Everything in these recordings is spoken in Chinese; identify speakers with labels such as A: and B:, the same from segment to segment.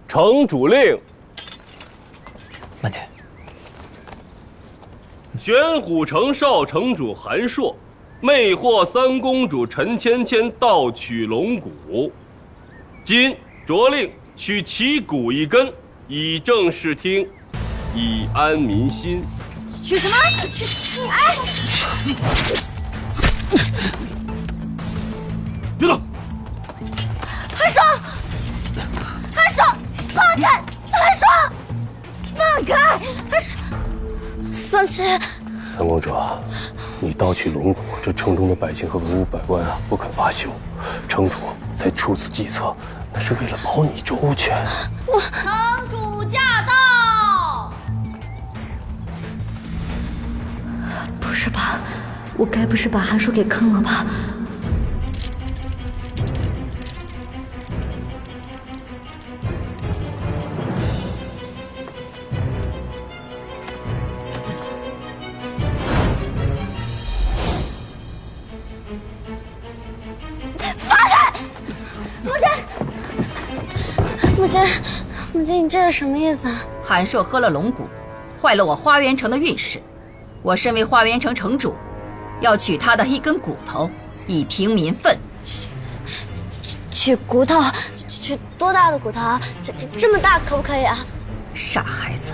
A: 城主令。
B: 慢点。
A: 玄虎城少城主韩硕，魅惑三公主陈芊芊盗取龙骨，今着令取其骨一根，以正视听，以安民心。
C: 取什么？取哎！
B: 别动！
C: 韩硕，韩硕，放开！韩硕，放开！韩硕，三七。
A: 三公主，你盗取龙骨，这城中的百姓和文武百官不肯罢休，城主才出此计策，那是为了保你周全。
C: 城主驾到！不是吧？我该不是把韩硕给坑了吧？母亲，你这是什么意思啊？
D: 韩硕喝了龙骨，坏了我花园城的运势。我身为花园城城主，要取他的一根骨头，以平民愤。
C: 取骨头？取多大的骨头啊？这么大可不可以啊？
D: 傻孩子，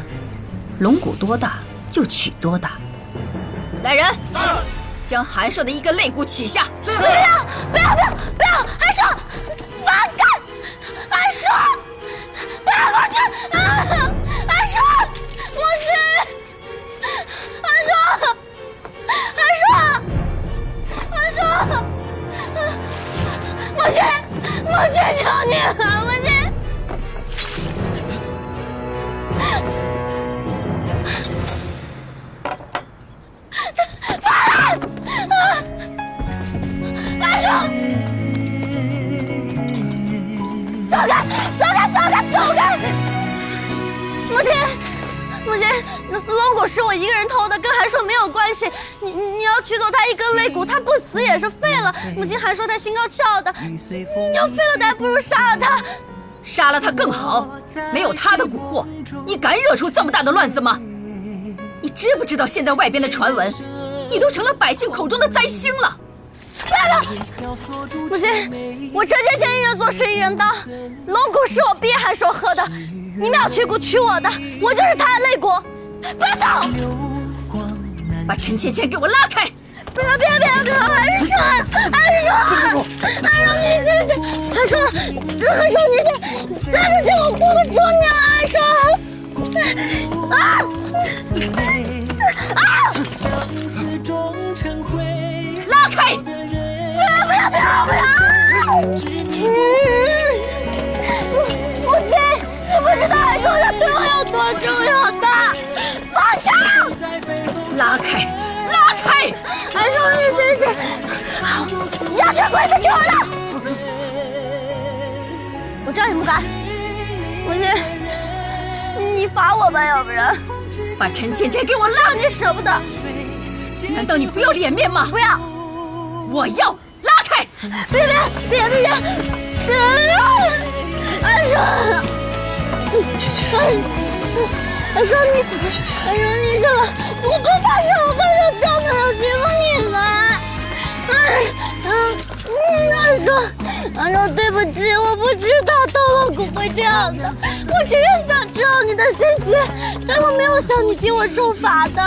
D: 龙骨多大就取多大。来人，将韩硕的一根肋骨取下。
C: 不要！韩硕，反感！韩硕，不要过去！韩硕，母亲，母亲，求你了，母亲！放开！韩硕！走开！母亲，龙骨是我一个人偷的，跟韩硕没有关系。你要取走他一根肋骨，他不死也是废了。母亲，韩硕他心高气傲的，你要废了他，还不如杀了他。
D: 杀了他更好，没有他的蛊惑，你敢惹出这么大的乱子吗？你知不知道现在外边的传闻，你都成了百姓口中的灾星了？
C: 母亲，我陈芊芊一人做事一人当，龙骨是我逼韩硕喝的，你们要取骨取我的，我就是他的肋骨，不要动！
D: 把陈芊芊给我拉开！
C: 不要！韩硕，你这是，韩硕，你这三十天我护不住你了，
D: 拉开！
C: 不要！母亲，你不知道韩硕他对我有多重要的，放手！
D: 拉开！
C: 韩硕，你真是，要取鬼子取我的！我知道你不敢，母亲，你罚我吧，要不然
D: 把陈芊芊给我拉！
C: 你舍不得？
D: 难道你不要脸面吗？
C: 不要！
D: 我要拉开！
C: 别！韩硕，
B: 芊芊，
C: 韩硕，你去了，我不放手，根本要欺负你们。韩硕，对不起，我不知道偷龙骨会这样的，我只是想知道你的心情，但我没有想你替我受罚的。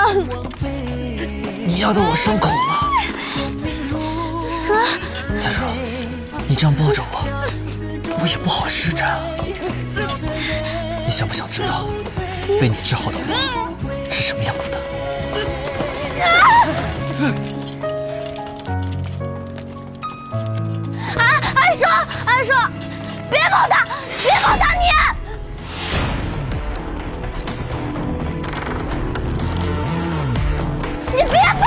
B: 你压得我伤口了。再说，你这样抱着我也不好施展啊。你想不想知道被你治好的我是什么样子的？
C: 韩硕，别碰他！你别碰！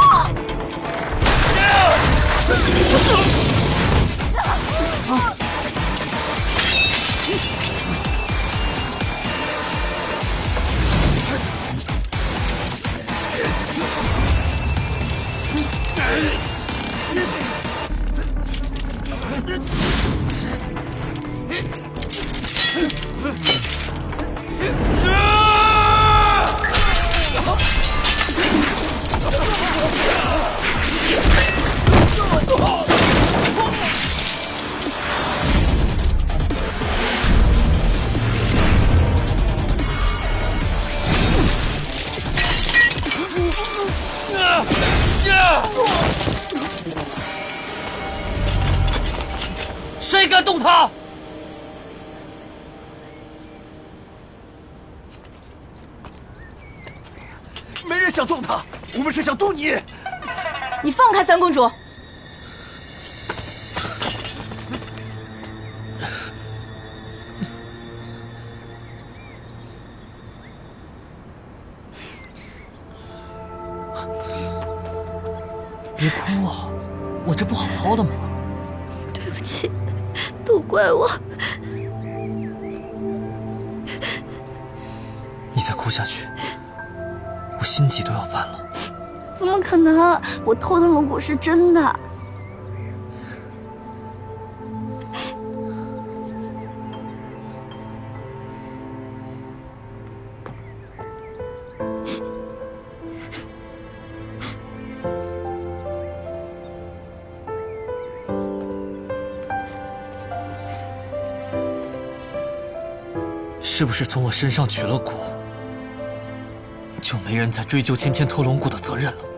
B: 谁敢动他？
E: 没人想动他，我们是想动你。
D: 你放开三公主！
B: 别哭啊，我这不好好的吗？
C: 对不起，都怪我。
B: 你再哭下去，我心悸都要犯了。
C: 怎么可能？我偷的龙骨是真的。
B: 是不是从我身上取了骨，就没人再追究芊芊偷龙骨的责任了？